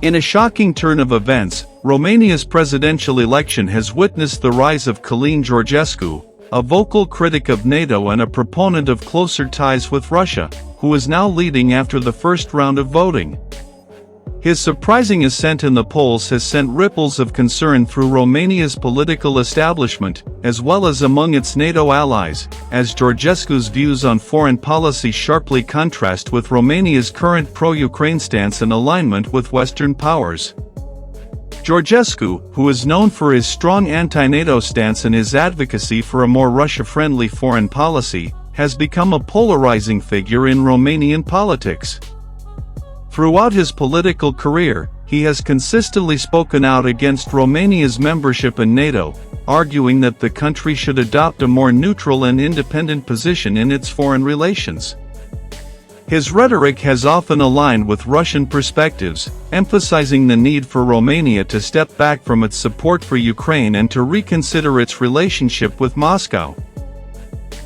In a shocking turn of events, Romania's presidential election has witnessed the rise of Călin Georgescu, a vocal critic of NATO and a proponent of closer ties with Russia, who is now leading after the first round of voting. His surprising ascent in the polls has sent ripples of concern through Romania's political establishment, as well as among its NATO allies, as Georgescu's views on foreign policy sharply contrast with Romania's current pro-Ukraine stance and alignment with Western powers. Georgescu, who is known for his strong anti-NATO stance and his advocacy for a more Russia-friendly foreign policy, has become a polarizing figure in Romanian politics. Throughout his political career, he has consistently spoken out against Romania's membership in NATO, arguing that the country should adopt a more neutral and independent position in its foreign relations. His rhetoric has often aligned with Russian perspectives, emphasizing the need for Romania to step back from its support for Ukraine and to reconsider its relationship with Moscow.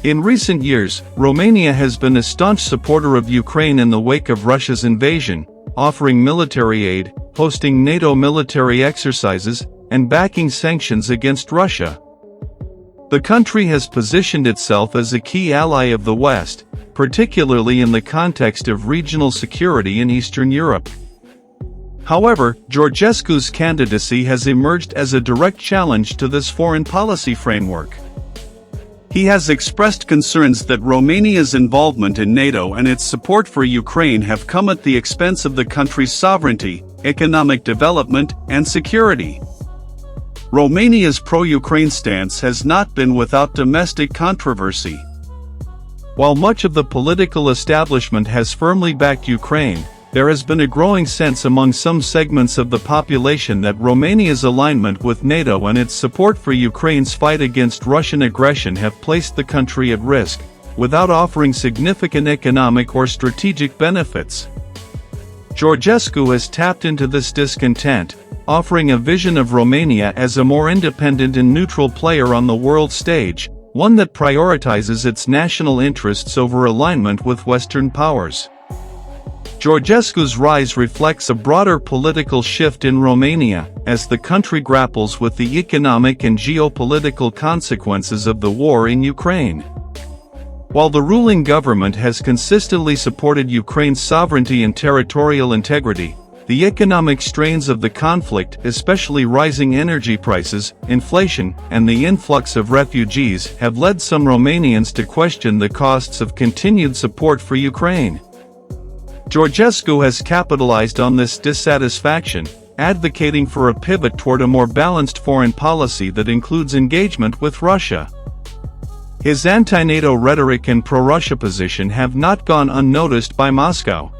In recent years, Romania has been a staunch supporter of Ukraine in the wake of Russia's invasion, offering military aid, hosting NATO military exercises, and backing sanctions against Russia. The country has positioned itself as a key ally of the West, particularly in the context of regional security in Eastern Europe. However, Georgescu's candidacy has emerged as a direct challenge to this foreign policy framework. He has expressed concerns that Romania's involvement in NATO and its support for Ukraine have come at the expense of the country's sovereignty, economic development, and security. Romania's pro-Ukraine stance has not been without domestic controversy. While much of the political establishment has firmly backed Ukraine, there has been a growing sense among some segments of the population that Romania's alignment with NATO and its support for Ukraine's fight against Russian aggression have placed the country at risk, without offering significant economic or strategic benefits. Georgescu has tapped into this discontent, offering a vision of Romania as a more independent and neutral player on the world stage, one that prioritizes its national interests over alignment with Western powers. Georgescu's rise reflects a broader political shift in Romania, as the country grapples with the economic and geopolitical consequences of the war in Ukraine. While the ruling government has consistently supported Ukraine's sovereignty and territorial integrity, the economic strains of the conflict, especially rising energy prices, inflation, and the influx of refugees, have led some Romanians to question the costs of continued support for Ukraine. Georgescu has capitalized on this dissatisfaction, advocating for a pivot toward a more balanced foreign policy that includes engagement with Russia. His anti-NATO rhetoric and pro-Russia position have not gone unnoticed by Moscow.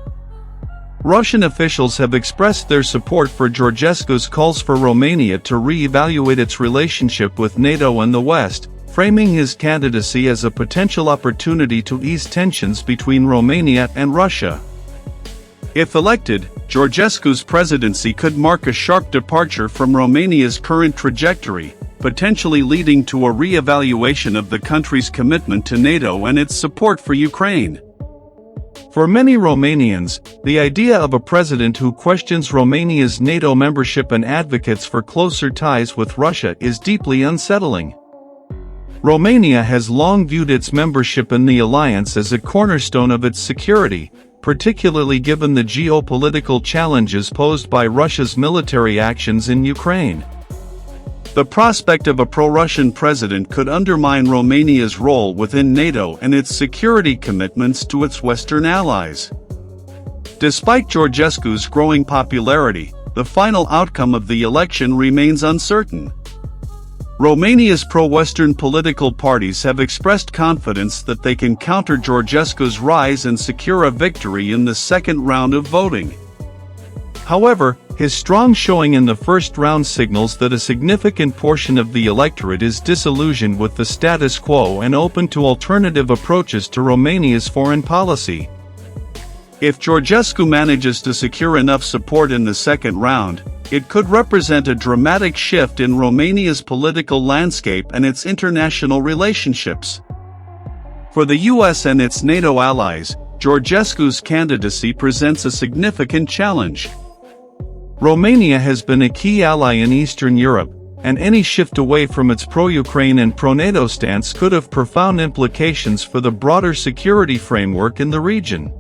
Russian officials have expressed their support for Georgescu's calls for Romania to re-evaluate its relationship with NATO and the West, framing his candidacy as a potential opportunity to ease tensions between Romania and Russia. If elected, Georgescu's presidency could mark a sharp departure from Romania's current trajectory, potentially leading to a re-evaluation of the country's commitment to NATO and its support for Ukraine. For many Romanians, the idea of a president who questions Romania's NATO membership and advocates for closer ties with Russia is deeply unsettling. Romania has long viewed its membership in the alliance as a cornerstone of its security, particularly given the geopolitical challenges posed by Russia's military actions in Ukraine. The prospect of a pro-Russian president could undermine Romania's role within NATO and its security commitments to its Western allies. Despite Georgescu's growing popularity, the final outcome of the election remains uncertain. Romania's pro-Western political parties have expressed confidence that they can counter Georgescu's rise and secure a victory in the second round of voting. However, his strong showing in the first round signals that a significant portion of the electorate is disillusioned with the status quo and open to alternative approaches to Romania's foreign policy. If Georgescu manages to secure enough support in the second round, it could represent a dramatic shift in Romania's political landscape and its international relationships. For the US and its NATO allies, Georgescu's candidacy presents a significant challenge. Romania has been a key ally in Eastern Europe, and any shift away from its pro-Ukraine and pro-NATO stance could have profound implications for the broader security framework in the region.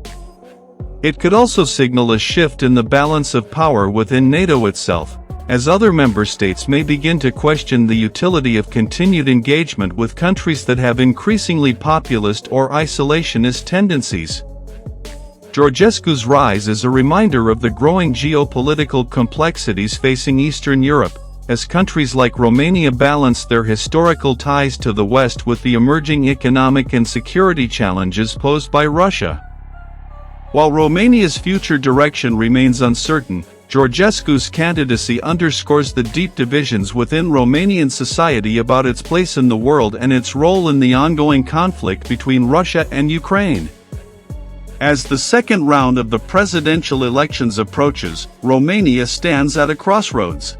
It could also signal a shift in the balance of power within NATO itself, as other member states may begin to question the utility of continued engagement with countries that have increasingly populist or isolationist tendencies. Georgescu's rise is a reminder of the growing geopolitical complexities facing Eastern Europe, as countries like Romania balance their historical ties to the West with the emerging economic and security challenges posed by Russia. While Romania's future direction remains uncertain, Georgescu's candidacy underscores the deep divisions within Romanian society about its place in the world and its role in the ongoing conflict between Russia and Ukraine. As the second round of the presidential elections approaches, Romania stands at a crossroads.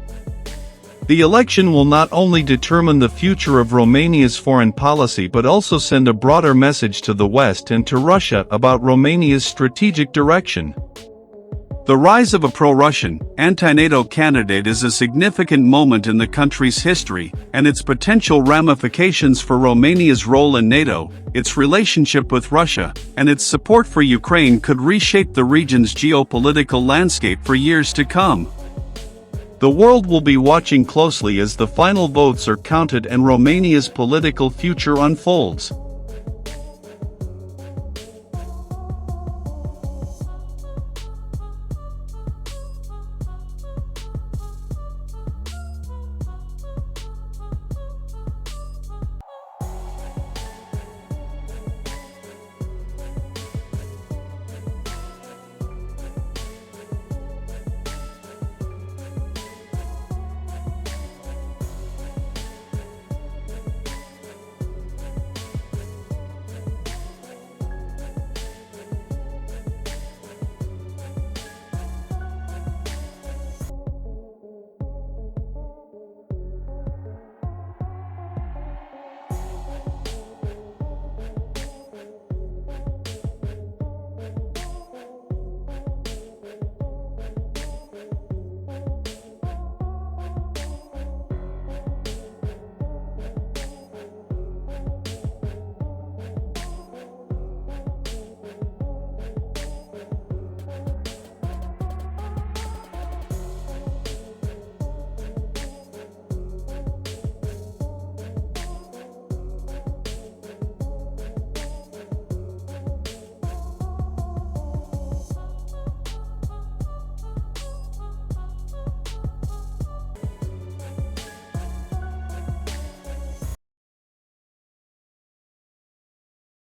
The election will not only determine the future of Romania's foreign policy but also send a broader message to the West and to Russia about Romania's strategic direction. The rise of a pro-Russian, anti-NATO candidate is a significant moment in the country's history, and its potential ramifications for Romania's role in NATO, its relationship with Russia, and its support for Ukraine could reshape the region's geopolitical landscape for years to come. The world will be watching closely as the final votes are counted and Romania's political future unfolds.